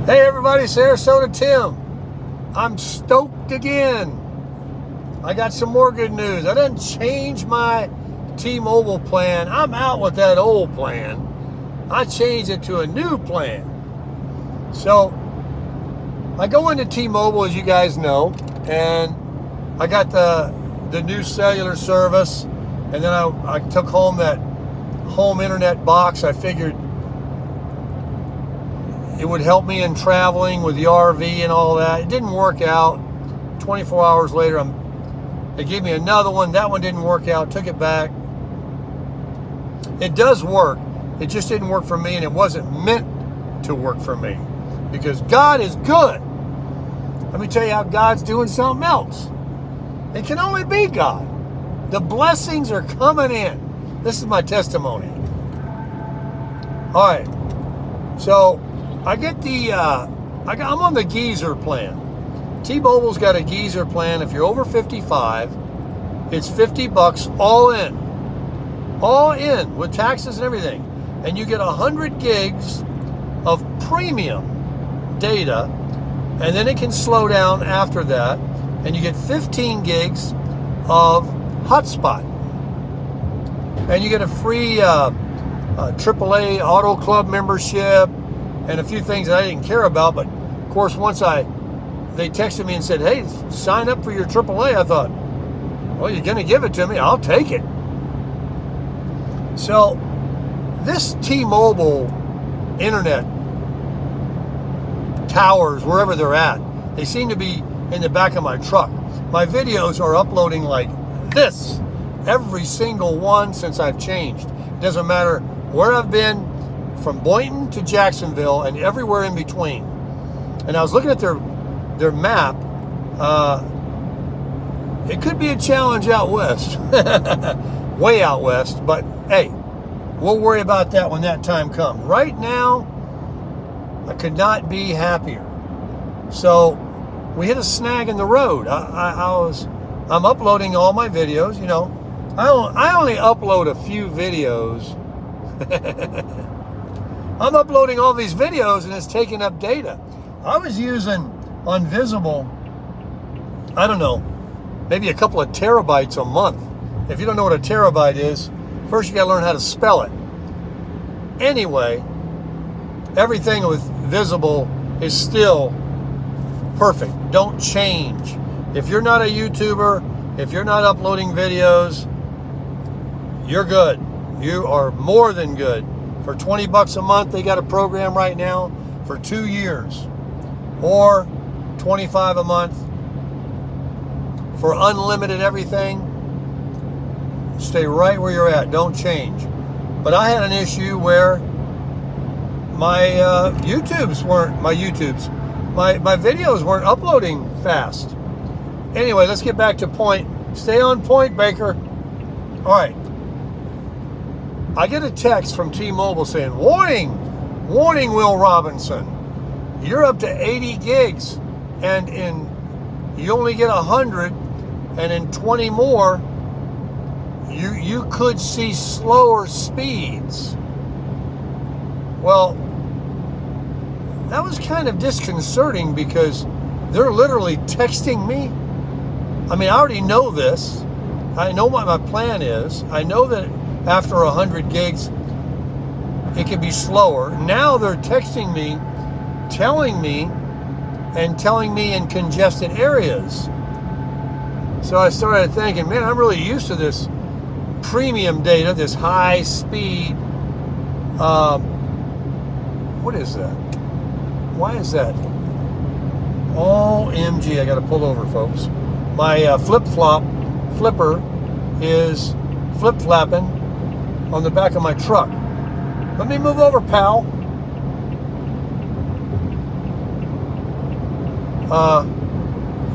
Hey everybody, Sarasota Tim. I'm stoked again. I got some more good news. I done changed my T-Mobile plan. I'm out with that old plan. I changed it to a new plan. So I go into T-Mobile, as you guys know, and I got the new cellular service, and then I took home that home internet box. I figured it would help me in traveling with the RV and all that. It didn't work out. 24 hours later, they gave me another one. That one didn't work out. Took it back. It does work. It just didn't work for me, and it wasn't meant to work for me, because God is good. Let me tell you how God's doing something else. It can only be God. The blessings are coming in. This is my testimony. All right. So I get I'm on the geezer plan. T-Mobile's got a geezer plan. If you're over 55, it's $50 all in with taxes and everything. And you get 100 gigs of premium data, and then it can slow down after that, and you get 15 gigs of hotspot. And you get a free AAA Auto Club membership and a few things that I didn't care about. But of course, once they texted me and said, hey, sign up for your AAA, I thought, well, you're going to give it to me, I'll take it. So this T-Mobile internet towers, wherever they're at, they seem to be in the back of my truck. My videos are uploading like this, every single one since I've changed. It doesn't matter where I've been, from Boynton to Jacksonville and everywhere in between. And I was looking at their map. It could be a challenge out west, way out west, but hey, we'll worry about that when that time comes. Right now, I could not be happier. So we hit a snag in the road. I'm uploading all my videos. You know, I only upload a few videos. I'm uploading all these videos, and it's taking up data. I was using on Visible, I don't know, maybe a couple of terabytes a month. If you don't know what a terabyte is, first you got to learn how to spell it. Anyway, everything with Visible is still perfect. Don't change. If you're not a YouTuber, if you're not uploading videos, you're good. You are more than good. For $20 a month, they got a program right now for 2 years, or $25 a month for unlimited everything. Stay right where you're at. Don't change. But I had an issue where my my videos weren't uploading fast. Anyway, let's get back to point. Stay on point, Baker. All right. I get a text from T-Mobile saying, warning, Will Robinson, you're up to 80 gigs, and you only get 100, and in 20 more, you could see slower speeds. Well, that was kind of disconcerting, because they're literally texting me. I mean, I already know this. I know what my plan is. I know that after 100 gigs, it can be slower. Now they're texting me, telling me in congested areas. So I started thinking, man, I'm really used to this premium data, this high speed. What is that? Why is that? OMG, I got to pull over, folks. My flipper is flip-flapping on the back of my truck. Let me move over, pal.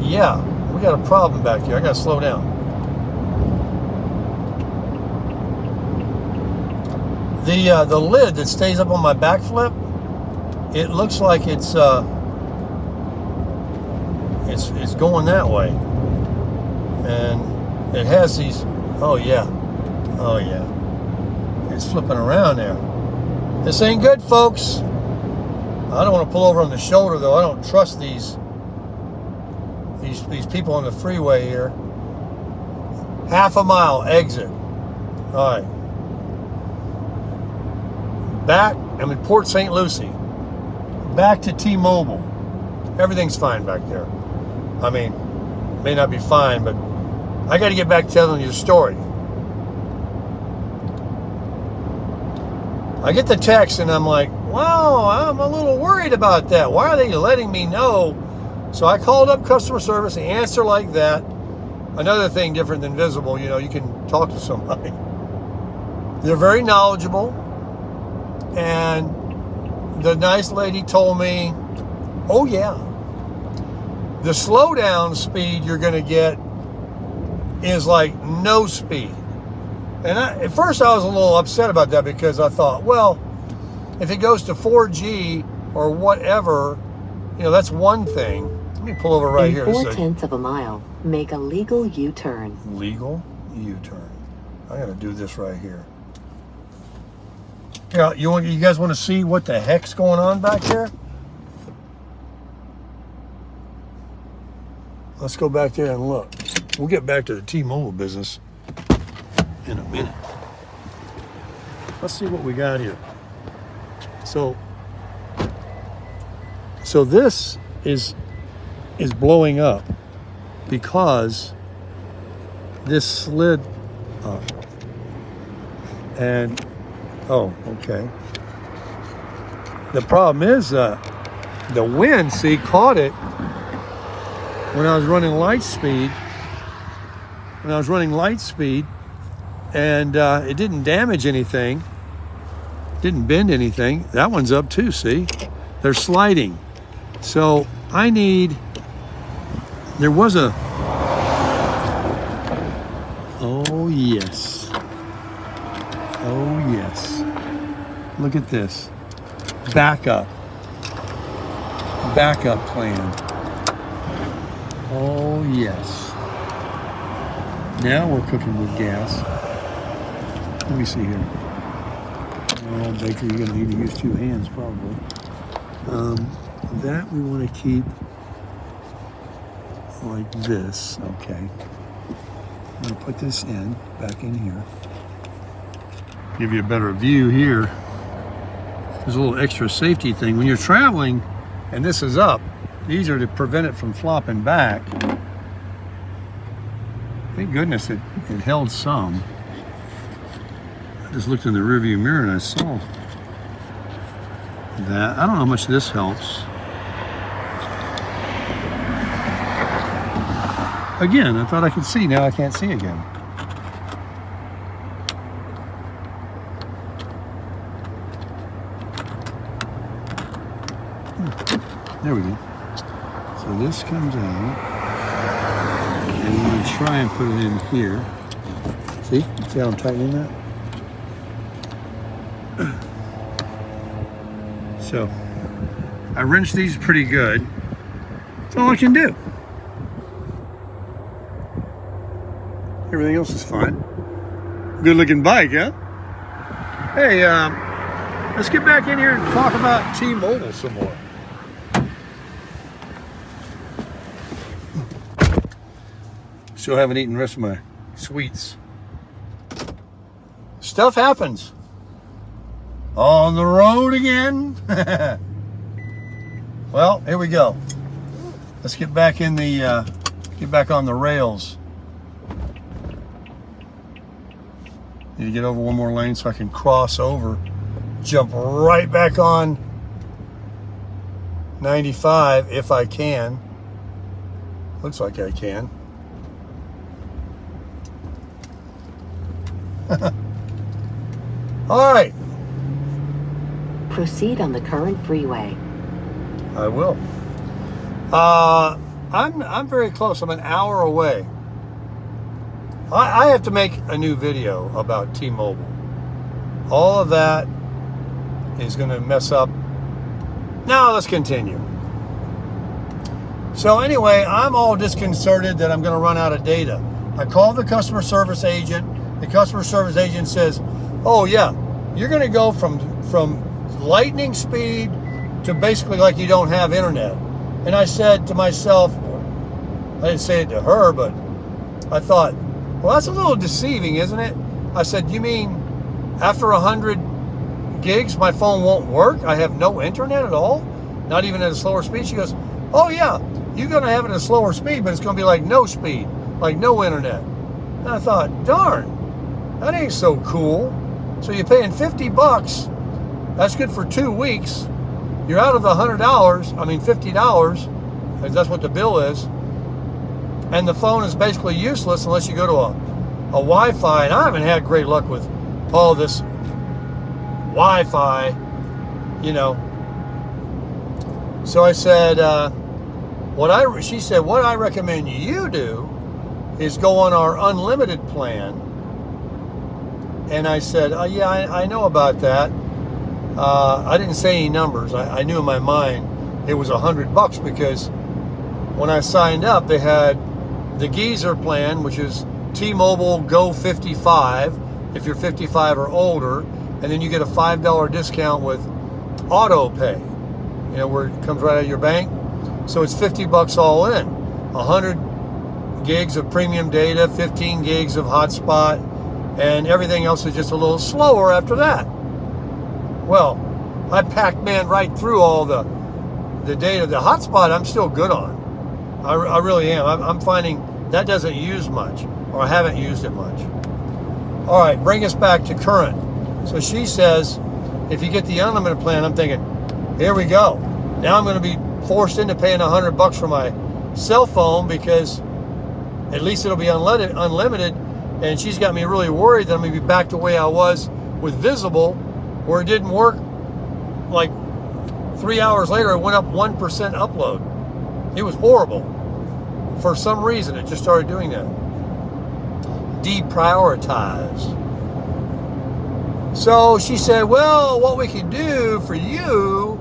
Yeah, we got a problem back here. I gotta slow down. The lid that stays up on my back flip, it looks like it's going that way, and it has these. Oh yeah. It's flipping around there. This ain't good, folks. I don't want to pull over on the shoulder though. I don't trust these people on the freeway here. Half a mile exit. All right. Back, I'm in Port St. Lucie. Back to T-Mobile. Everything's fine back there. I mean, may not be fine, but I got to get back to telling you the story. I get the text and I'm like, wow, I'm a little worried about that. Why are they letting me know? So I called up customer service, the answer like that. Another thing different than Visible, you know, you can talk to somebody. They're very knowledgeable. And the nice lady told me, oh yeah, the slowdown speed you're going to get is like no speed. And at first I was a little upset about that because I thought, well, if it goes to 4G or whatever, you know, that's one thing. Let me pull over right here. In 4/10 of a mile, make a legal U-turn. Legal U-turn. I got to do this right here. Yeah, you guys want to see what the heck's going on back there? Let's go back there and look. We'll get back to the T-Mobile business in a minute. Let's see what we got here. So this is blowing up because this slid up. And oh, okay. The problem is the wind, see, caught it when I was running light speed. And it didn't damage anything. Didn't bend anything. That one's up too, see? They're sliding. So I need, there was a, oh yes. Oh yes. Look at this. Backup plan. Oh yes. Now we're cooking with gas. Let me see here. Oh, Baker, you're going to need to use 2 hands probably. That we want to keep like this. Okay. I'm going to put this back in here. Give you a better view here. There's a little extra safety thing. When you're traveling and this is up, these are to prevent it from flopping back. Thank goodness it held some. I just looked in the rearview mirror and I saw that. I don't know how much this helps. Again, I thought I could see. Now I can't see again. There we go. So this comes out. And I'm going to try and put it in here. See how I'm tightening that? So I wrench these pretty good. That's all I can do. Everything else is fine. Good looking bike, huh? Hey, let's get back in here and talk about T-Mobile some more. Still haven't eaten the rest of my sweets. Stuff happens. On the road again. Well, here we go. Let's get back in the get back on the rails. Need to get over one more lane so I can cross over, jump right back on 95 if I can. Looks like I can. All right. Proceed on the current freeway. I will. I'm very close. I'm an hour away. I have to make a new video about T-Mobile. All of that is going to mess up. Now let's continue. So anyway, I'm all disconcerted that I'm going to run out of data. I called the customer service agent. The customer service agent says, oh yeah, you're going to go from lightning speed to basically like you don't have internet. And I said to myself, I didn't say it to her, but I thought, well, that's a little deceiving, isn't it? I said, you mean after 100 gigs, my phone won't work? I have no internet at all? Not even at a slower speed? She goes, oh yeah, you're going to have it at a slower speed, but it's going to be like no speed, like no internet. And I thought, darn, that ain't so cool. So you're paying $50. That's good for 2 weeks. You're out of the $100, I mean $50, because that's what the bill is. And the phone is basically useless unless you go to a Wi-Fi. And I haven't had great luck with all this Wi-Fi, you know. So I said, she said, what I recommend you do is go on our unlimited plan. And I said, yeah, I know about that. I didn't say any numbers. I knew in my mind it was $100 because when I signed up, they had the geezer plan, which is T-Mobile Go 55 if you're 55 or older, and then you get a $5 discount with auto pay, you know, where it comes right out of your bank. So it's $50 all in. 100 gigs of premium data, 15 gigs of hotspot, and everything else is just a little slower after that. Well, I Pac-Man right through all the data. The hotspot I'm still good on. I really am. I'm finding that doesn't use much, or I haven't used it much. All right, bring us back to current. So she says, if you get the unlimited plan, I'm thinking, here we go. Now I'm going to be forced into paying $100 for my cell phone because at least it'll be unlimited. And she's got me really worried that I'm going to be back to the way I was with Visible, where it didn't work. Like 3 hours later, it went up 1% upload. It was horrible. For some reason, it just started doing that. Deprioritized. So she said, well, what we can do for you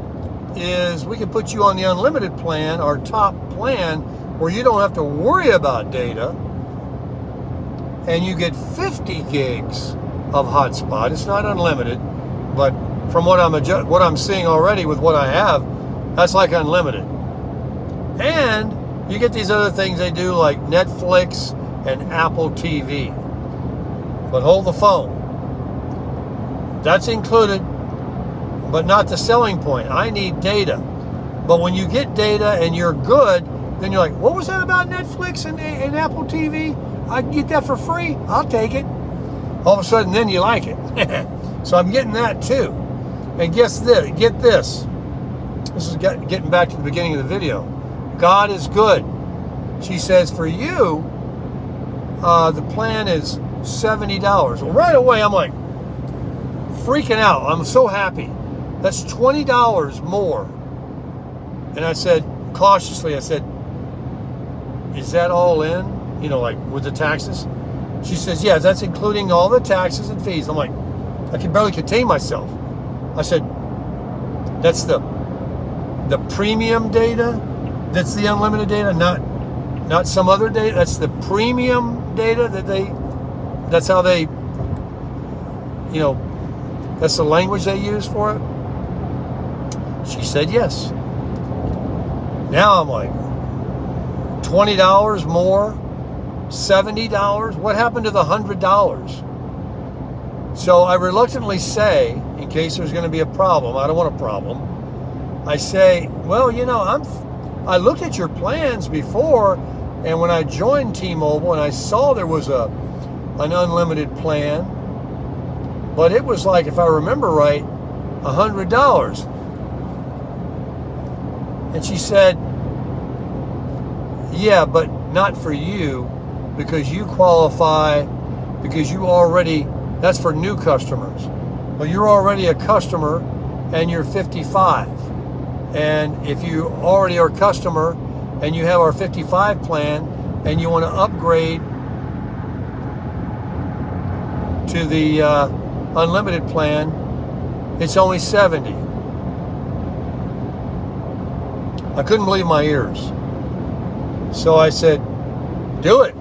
is we can put you on the unlimited plan, our top plan, where you don't have to worry about data, and you get 50 gigs of hotspot. It's not unlimited, but from what I'm seeing already with what I have, that's like unlimited. And you get these other things they do like Netflix and Apple TV. But hold the phone. That's included, but not the selling point. I need data. But when you get data and you're good, then you're like, what was that about Netflix and Apple TV? I can get that for free. I'll take it. All of a sudden, then you like it. So I'm getting that too. And guess this. Get this. This is getting back to the beginning of the video. God is good. She says for you, the plan is $70. Well, right away I'm like freaking out. I'm so happy. That's $20 more. And I said, cautiously, I said, is that all in? You know, like with the taxes? She says, yeah, that's including all the taxes and fees. I'm like, I can barely contain myself. I said, that's the premium data? That's the unlimited data, not some other data? That's the premium data that's how they, you know, that's the language they use for it? She said yes. Now I'm like, $20 more? $70? What happened to the $100? So I reluctantly say, in case there's going to be a problem, I don't want a problem, I say, well, you know, I looked at your plans before, and when I joined T-Mobile and I saw there was an unlimited plan, but it was like, if I remember right, $100. And she said, yeah, but not for you, because you qualify, because you already, that's for new customers. Well, you're already a customer and you're 55. And if you already are a customer and you have our 55 plan and you want to upgrade to the unlimited plan, it's only 70. I couldn't believe my ears. So I said, do it.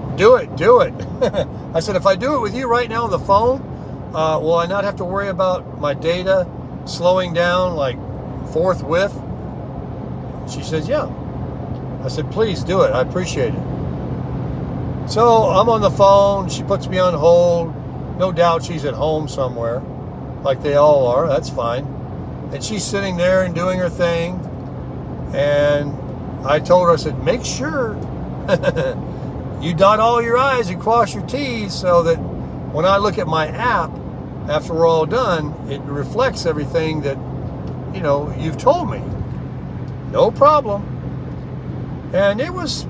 I said, if I do it with you right now on the phone, will I not have to worry about my data slowing down like forthwith? She says, yeah. I said, please do it. I appreciate it. So I'm on the phone. She puts me on hold. No doubt she's at home somewhere, like they all are. That's fine. And she's sitting there and doing her thing. And I told her, I said, make sure you dot all your I's and cross your T's so that when I look at my app after we're all done, it reflects everything that, you've told me. No problem. And it was,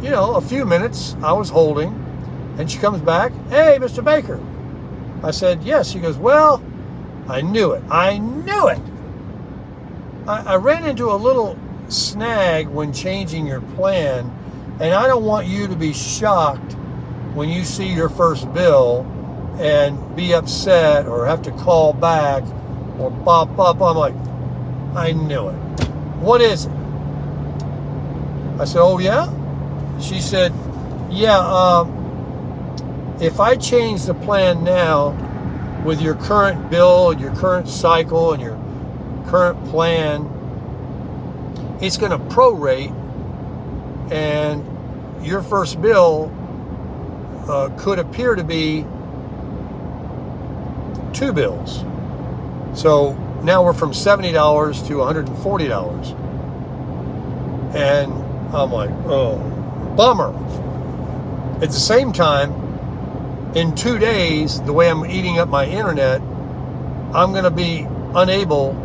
a few minutes I was holding, and she comes back, hey, Mr. Baker. I said, yes. She goes, well, I knew it. I ran into a little snag when changing your plan, and I don't want you to be shocked when you see your first bill and be upset or have to call back or pop up. I'm like, I knew it. What is it? I said, oh yeah? She said, yeah, if I change the plan now with your current bill and your current cycle and your current plan, it's going to prorate, and your first bill could appear to be 2 bills. So now we're from $70 to $140. And I'm like, oh, bummer. At the same time, in 2 days, the way I'm eating up my internet, I'm going to be unable,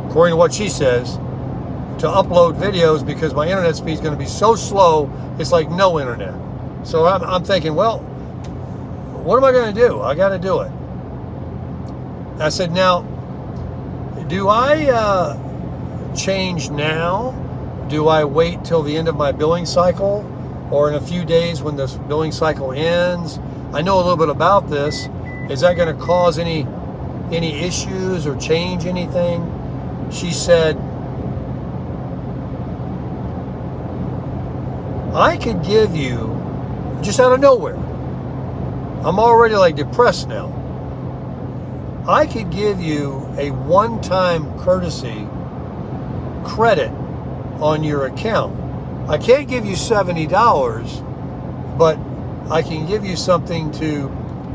according to what she says, to upload videos because my internet speed is going to be so slow, it's like no internet. So I'm thinking, well, what am I going to do? I got to do it. I said, now, do I change now? Do I wait till the end of my billing cycle, or in a few days when this billing cycle ends? I know a little bit about this. Is that going to cause any issues or change anything? She said, I could give you, just out of nowhere, I'm already like depressed now, I could give you a one-time courtesy credit on your account. I can't give you $70, but I can give you something to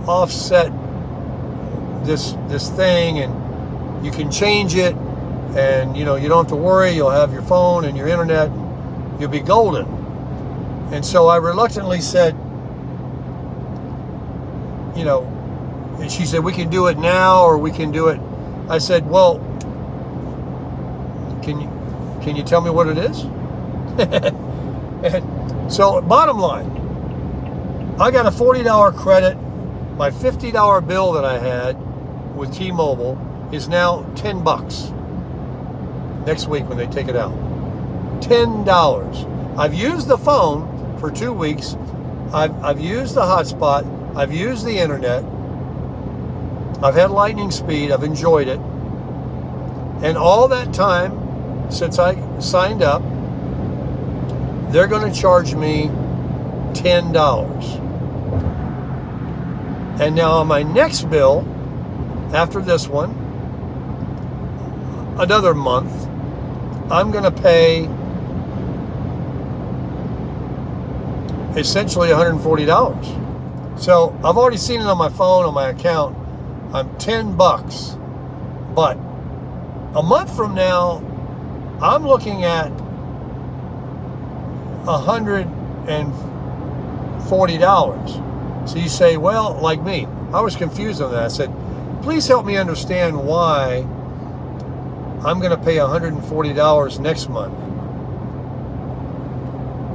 offset this thing, and you can change it, and you don't have to worry. You'll have your phone and your internet, and you'll be golden. And so I reluctantly said, and she said, we can do it now, or we can do it. I said, well, can you tell me what it is? And so bottom line, I got a $40 credit. My $50 bill that I had with T-Mobile is now $10 next week when they take it out. $10. I've used the phone for 2 weeks. I've used the hotspot. I've used the internet. I've had lightning speed. I've enjoyed it. And all that time since I signed up, they're going to charge me $10. And now on my next bill, after this one, another month, I'm going to pay essentially $140. So I've already seen it on my phone, on my account. I'm $10. But a month from now, I'm looking at $140. So you say, well, like me, I was confused on that. I said, please help me understand why I'm going to pay $140 next month.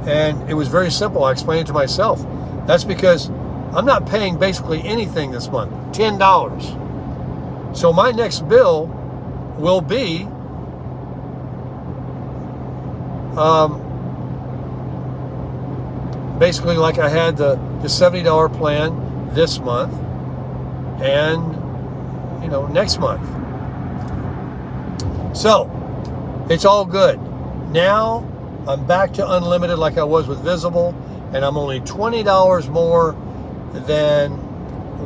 And it was very simple. I explained it to myself. That's because I'm not paying basically anything this month, $10. So my next bill will be basically like I had the $70 plan this month and next month. So it's all good. Now I'm back to unlimited like I was with Visible, and I'm only $20 more than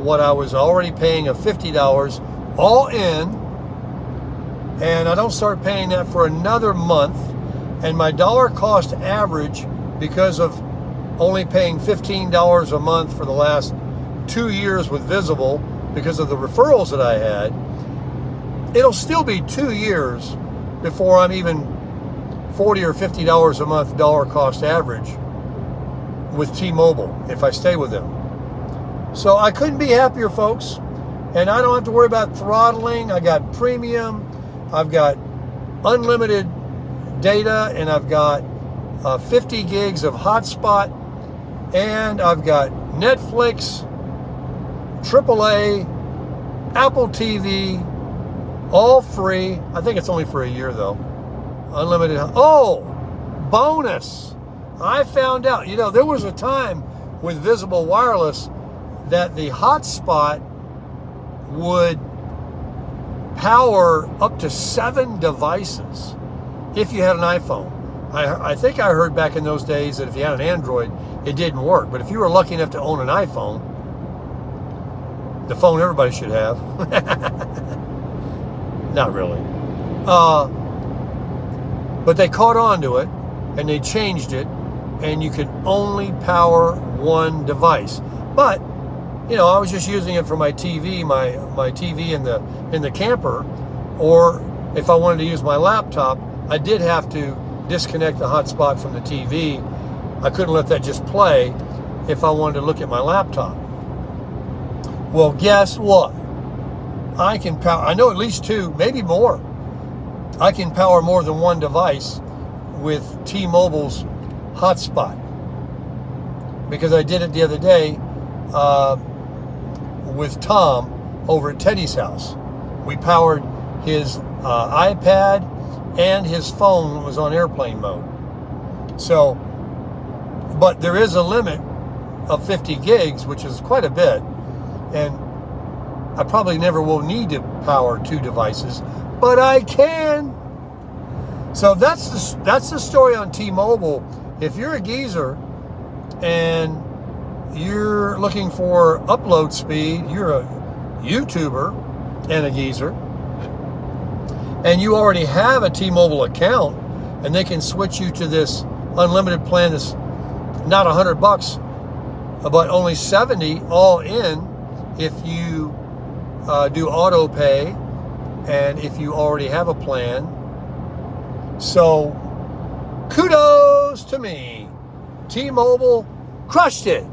what I was already paying of $50 all in. and I don't start paying that for another month, and my dollar cost average, because of only paying $15 a month for the last 2 years with Visible because of the referrals that I had, it'll still be 2 years before I'm even $40 or $50 a month dollar cost average with T-Mobile if I stay with them. So I couldn't be happier, folks. And I don't have to worry about throttling. I got premium, I've got unlimited data, and I've got 50 gigs of hotspot, and I've got Netflix, AAA, Apple TV, all free. I think it's only for a year though. Unlimited. Oh, bonus. I found out, there was a time with Visible Wireless that the hotspot would power up to 7 devices if you had an iPhone. I think I heard back in those days that if you had an Android, it didn't work. But if you were lucky enough to own an iPhone, the phone everybody should have. Not really. But they caught on to it, and they changed it, and you could only power one device. But I was just using it for my TV, my TV in the camper, or if I wanted to use my laptop, I did have to disconnect the hotspot from the TV. I couldn't let that just play if I wanted to look at my laptop. Well, guess what? I can power, I know at least 2, maybe more. I can power more than one device with T-Mobile's hotspot, because I did it the other day with Tom over at Teddy's house. We powered his iPad, and his phone was on airplane mode. So, but there is a limit of 50 gigs, which is quite a bit, and I probably never will need to power 2 devices, but I can. So that's the story on T-Mobile. If you're a geezer and you're looking for upload speed, you're a YouTuber and a geezer, and you already have a T-Mobile account, and they can switch you to this unlimited plan that's not $100, but only $70 all in if you do auto pay, and if you already have a plan. So kudos to me. T-Mobile crushed it.